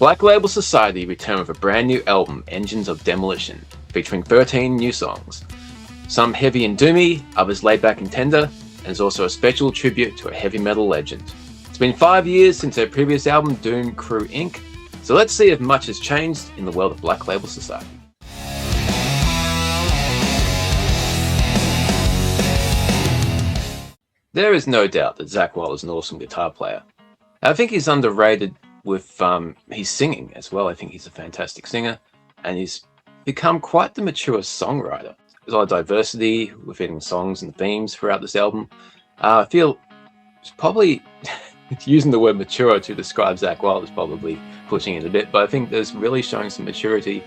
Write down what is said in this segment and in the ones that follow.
Black Label Society return with a brand new album, Engines of Demolition, featuring 13 new songs. Some heavy and doomy, others laid back and tender, and is also a special tribute to a heavy metal legend. It's been 5 years since their previous album, Doom Crew Inc., so let's see if much has changed in the world of Black Label Society. There is no doubt that Zakk Wylde is an awesome guitar player. I think he's underrated with his singing as well. I think he's a fantastic singer, and he's become quite the mature songwriter. There's a lot of diversity within songs and themes throughout this album. I feel it's probably using the word mature to describe Zakk Wylde is probably pushing it a bit, but I think there's really showing some maturity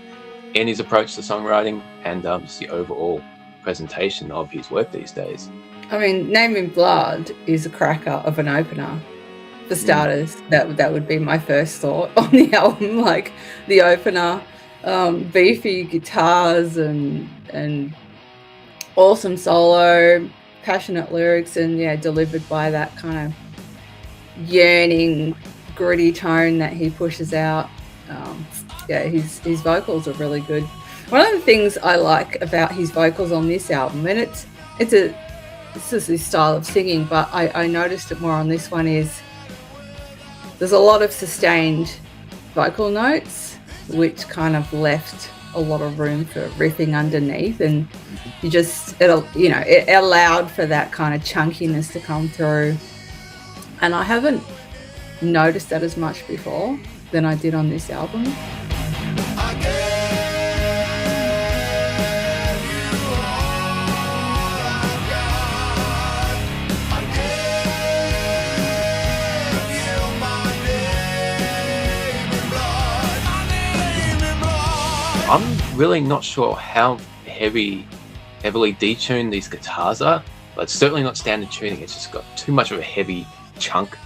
in his approach to songwriting and just the overall presentation of his work these days. I mean, Name in Blood is a cracker of an opener. For starters, that would be my first thought on the album. Like the opener, beefy guitars and awesome solo, passionate lyrics, and delivered by that kind of yearning, gritty tone that he pushes out. His vocals are really good. One of the things I like about his vocals on this album, and it's his style of singing, but I noticed it more on this one, is there's a lot of sustained vocal notes, which kind of left a lot of room for riffing underneath, and it allowed for that kind of chunkiness to come through. And I haven't noticed that as much before than I did on this album. I'm really not sure how heavily detuned these guitars are, but it's certainly not standard tuning. It's just got too much of a heavy chunk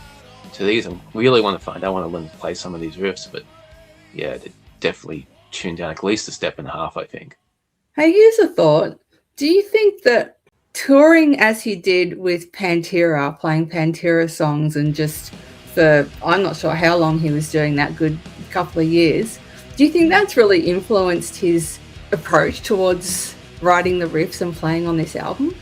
to these. I really want to learn to play some of these riffs, but yeah, they're definitely tuned down at least a step and a half, I think. Hey, here's a thought. Do you think that touring as he did with Pantera, playing Pantera songs, and just for, I'm not sure how long he was doing that, good couple of years, do you think that's really influenced his approach towards writing the riffs and playing on this album?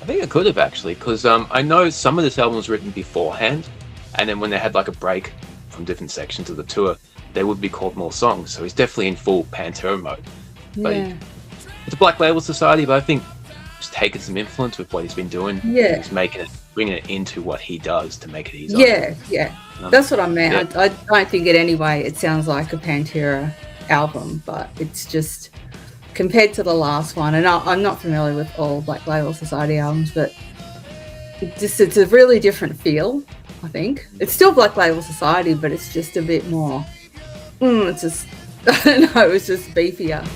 I think it could have, actually, because I know some of this album was written beforehand, and then when they had like a break from different sections of the tour, they would be called more songs. So he's definitely in full Pantera mode. But it's a Black Label Society, but I think he's taken some influence with what he's been doing. Yeah. He's bringing it into what he does to make it his own. Yeah. That's what I meant. Yeah. I don't think in any way it sounds like a Pantera album, but it's just compared to the last one, and I'm not familiar with all Black Label Society albums, but it's a really different feel, I think. It's still Black Label Society, but it's just a bit more, it's just, I don't know, it's just beefier.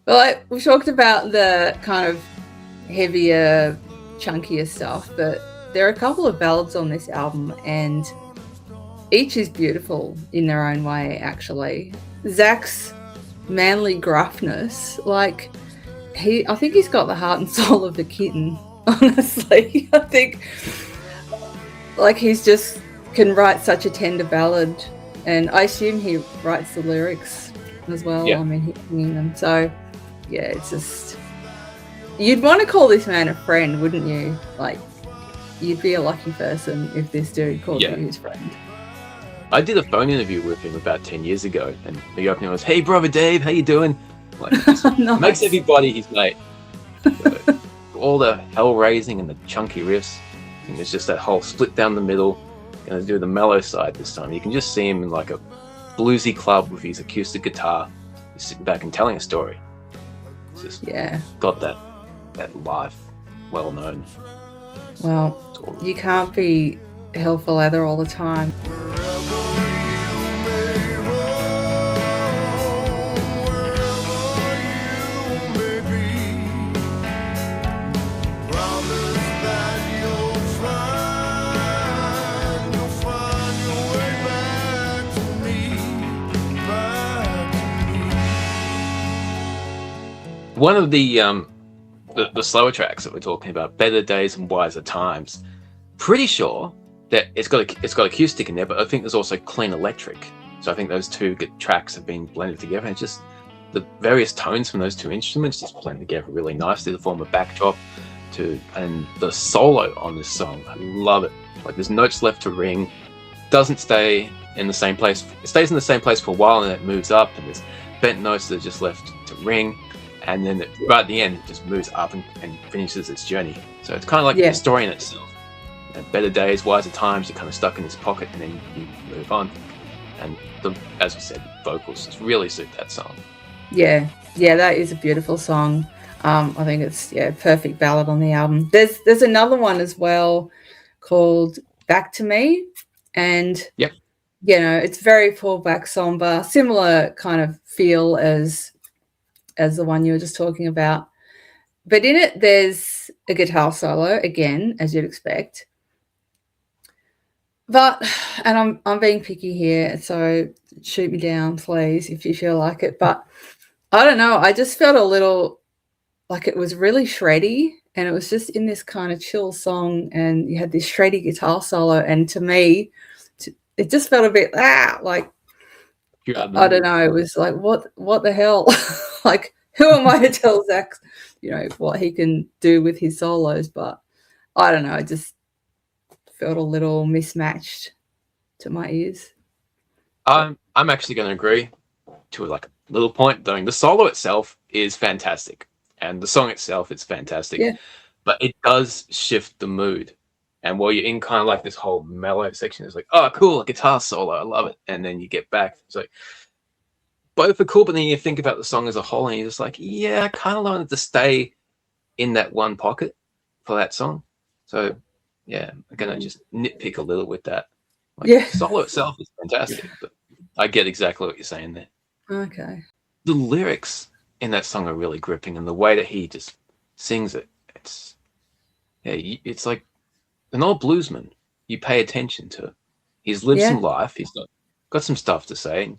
Well, we talked about the kind of heavier, chunkier stuff, but there are a couple of ballads on this album, and each is beautiful in their own way, actually. Zakk's manly gruffness, like, I think he's got the heart and soul of the kitten, honestly. I think, like, he's just can write such a tender ballad, and I assume he writes the lyrics as well. Yeah. I mean, he's singing them, so yeah, it's just, you'd want to call this man a friend, wouldn't you? Like, you'd be a lucky person if this dude called you his friend. I did a phone interview with him about 10 years ago, and the opening was, "Hey, brother Dave, how you doing?" Like, Nice. Makes everybody his mate. So, all the hell-raising and the chunky riffs, and there's just that whole split down the middle. Gonna do the mellow side this time. You can just see him in like a bluesy club with his acoustic guitar, just sitting back and telling a story. It's just got that life well known. Well, you can't be hell for leather all the time. One of the the slower tracks that we're talking about, Better Days and Wiser Times, pretty sure that it's got acoustic in there, but I think there's also clean electric. So I think those two tracks have been blended together, and just the various tones from those two instruments just blend together really nicely to form a backdrop and the solo on this song, I love it. Like, there's notes left to ring, doesn't stay in the same place. It stays in the same place for a while, and it moves up, and there's bent notes that are just left to ring, and then right at the end, it just moves up and finishes its journey. So it's kind of like the story in itself. And Better Days, Wiser Times, you're kind of stuck in this pocket, and then you move on. And as we said, vocals just really suit that song. Yeah, that is a beautiful song. I think it's perfect ballad on the album. There's another one as well called Back to Me, and it's very pullback, somber, similar kind of feel as the one you were just talking about. But in it, there's a guitar solo again, as you'd expect. But, and I'm being picky here, so shoot me down, please, if you feel like it. But I don't know, I just felt a little like it was really shreddy, and it was just in this kind of chill song, and you had this shreddy guitar solo, and to me, it just felt a bit like, I don't know, it was like, what the hell? Like, who am I to tell Zakk, what he can do with his solos? But I don't know, it just felt a little mismatched to my ears. I'm actually going to agree to like a little point, though. The solo itself is fantastic, and the song itself is fantastic, but it does shift the mood. And while you're in kind of like this whole mellow section, it's like, oh, cool, a guitar solo, I love it. And then you get back, it's like, both are cool, but then you think about the song as a whole, and you're just like, yeah, I kind of wanted to stay in that one pocket for that song. So yeah, I'm gonna just nitpick a little with that. Like, the solo itself is fantastic, but I get exactly what you're saying there. Okay. The lyrics in that song are really gripping, and the way that he just sings it, it's like an old bluesman you pay attention to. He's lived some life, he's got some stuff to say.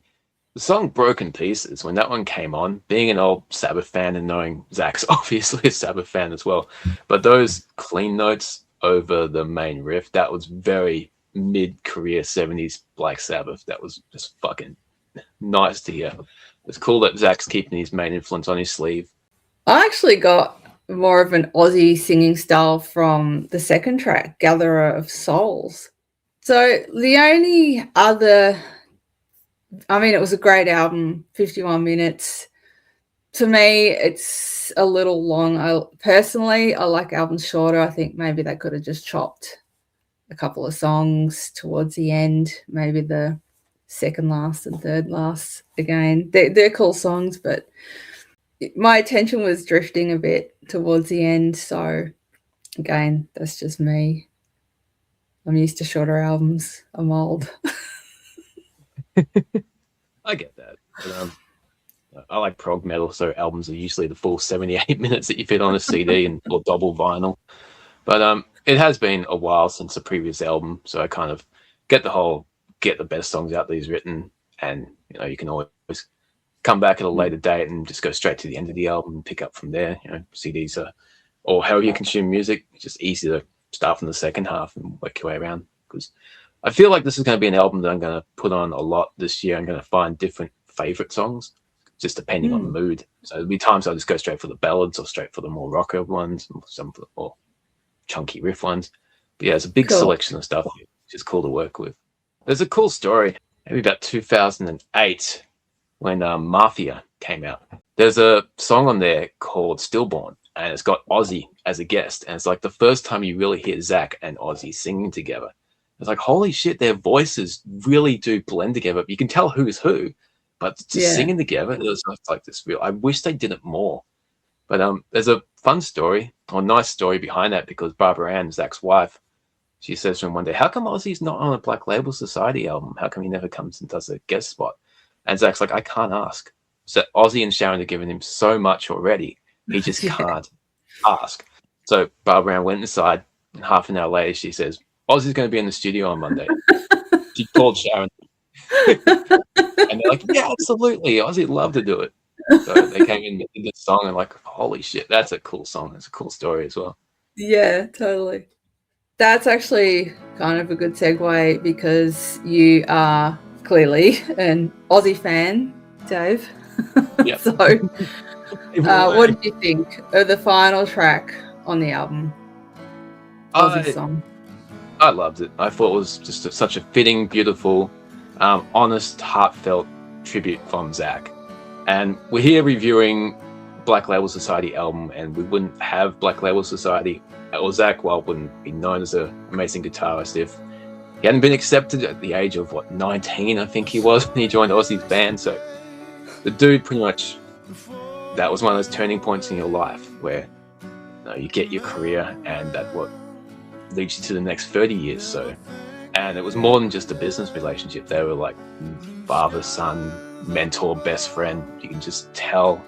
The song Broken Pieces, when that one came on, being an old Sabbath fan and knowing Zakk's obviously a Sabbath fan as well, but those clean notes over the main riff, that was very mid-career 70s Black Sabbath. That was just fucking nice to hear. It's cool that Zakk's keeping his main influence on his sleeve. I actually got more of an Aussie singing style from the second track, Gatherer of Souls. So the only other, I mean, it was a great album, 51 minutes. To me, it's a little long. Personally, I like albums shorter. I think maybe they could have just chopped a couple of songs towards the end, maybe the second last and third last again. They're cool songs, but my attention was drifting a bit towards the end. So again, that's just me. I'm used to shorter albums. I'm old. I get that. But, I like prog metal, so albums are usually the full 78 minutes that you fit on a CD or double vinyl. But it has been a while since the previous album, so I kind of get the best songs out that he's written, and you can always come back at a later date and just go straight to the end of the album and pick up from there. CDs or however you consume music, it's just easy to start from the second half and work your way around, because I feel like this is going to be an album that I'm going to put on a lot this year. I'm going to find different favorite songs just depending on the mood. So there'll be times I'll just go straight for the ballads or straight for the more rocker ones, some for the more chunky riff ones. But yeah, it's a big selection of stuff, which is cool to work with. There's a cool story, maybe about 2008, when Mafia came out. There's a song on there called Stillborn, and it's got Ozzy as a guest, and it's like the first time you really hear Zakk and Ozzy singing together. It's like, holy shit, their voices really do blend together. You can tell who's who, but just singing together, it was like this real. I wish they did it more. But there's a fun story, or nice story behind that, because Barbara Ann, Zakk's wife, she says to him one day, how come Ozzy's not on a Black Label Society album? How come he never comes and does a guest spot? And Zakk's like, I can't ask. So Ozzy and Sharon have given him so much already, he just can't ask. So Barbara Ann went inside, and half an hour later, she says, Ozzy's going to be in the studio on Monday. She called Sharon. And they're like, yeah, absolutely. Ozzy'd love to do it. So they came in with this song and like, holy shit, that's a cool song. It's a cool story as well. Yeah, totally. That's actually kind of a good segue because you are clearly an Aussie fan, Dave. Yeah. So, what did you think of the final track on the album? Aussie song. I loved it. I thought it was just such a fitting, beautiful, honest, heartfelt tribute from Zakk. And we're here reviewing Black Label Society album, and we wouldn't have Black Label Society, or Zakk Wylde wouldn't be known as an amazing guitarist if he hadn't been accepted at the age of 19, I think he was, when he joined Ozzy's band. So the dude pretty much, that was one of those turning points in your life where you get your career, and that what leads you to the next 30 years. So, and it was more than just a business relationship. They were like father, son, mentor, best friend. You can just tell,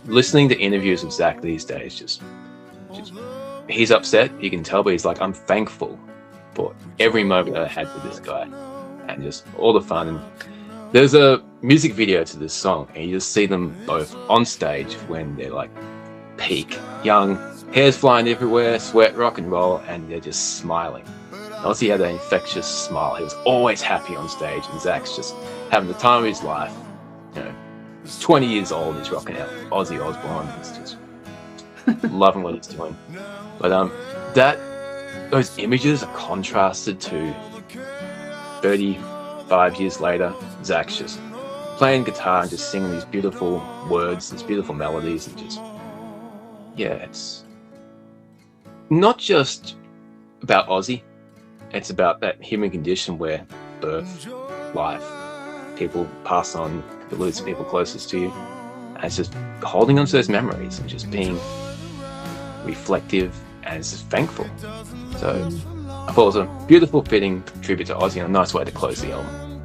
listening to interviews with Zakk these days, just he's upset, you can tell, but he's like, I'm thankful for every moment I had with this guy and just all the fun. And there's a music video to this song, and you just see them both on stage when they're like peak, young, hair's flying everywhere, sweat, rock and roll, and they're just smiling. Ozzy had an infectious smile. He was always happy on stage, and Zakk's just having the time of his life. He's 20 years old, he's rocking out Ozzy Osbourne. He's just loving what he's doing. But those images are contrasted to 35 years later. Zakk's just playing guitar and just singing these beautiful words, these beautiful melodies, and just, yeah, it's not just about Ozzy. It's about that human condition where birth, life, people pass on, you lose people closest to you. And it's just holding on to those memories and just being reflective and just thankful. So I thought it was a beautiful, fitting tribute to Ozzy and a nice way to close the album.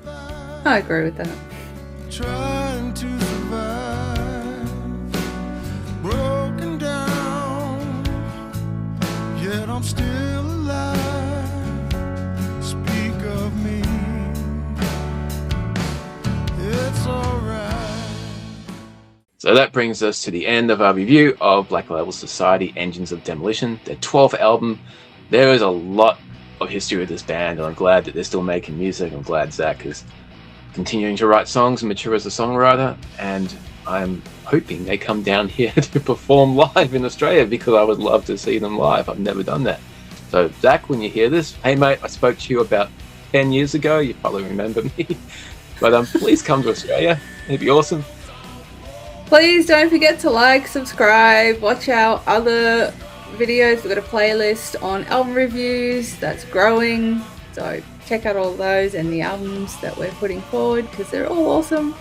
Yeah. I agree with that. Trying to survive, broken down, yet I'm still alive. Speak of me, it's alright. So that brings us to the end of our review of Black Label Society, Engines of Demolition, their 12th album. There is a lot of history with this band, and I'm glad that they're still making music. I'm glad Zakk is continuing to write songs and mature as a songwriter, and I'm hoping they come down here to perform live in Australia, because I would love to see them live. I've never done that. So Zakk, when you hear this, hey mate, I spoke to you about 10 years ago, you probably remember me, but please come to Australia, it'd be awesome. Please don't forget to like, subscribe, watch our other videos. We've got a playlist on album reviews that's growing, so check out all those and the albums that we're putting forward, because they're all awesome.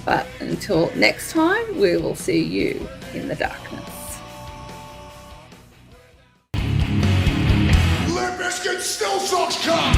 But until next time, we will see you in the darkness. Limp Bizkit still sucks cock.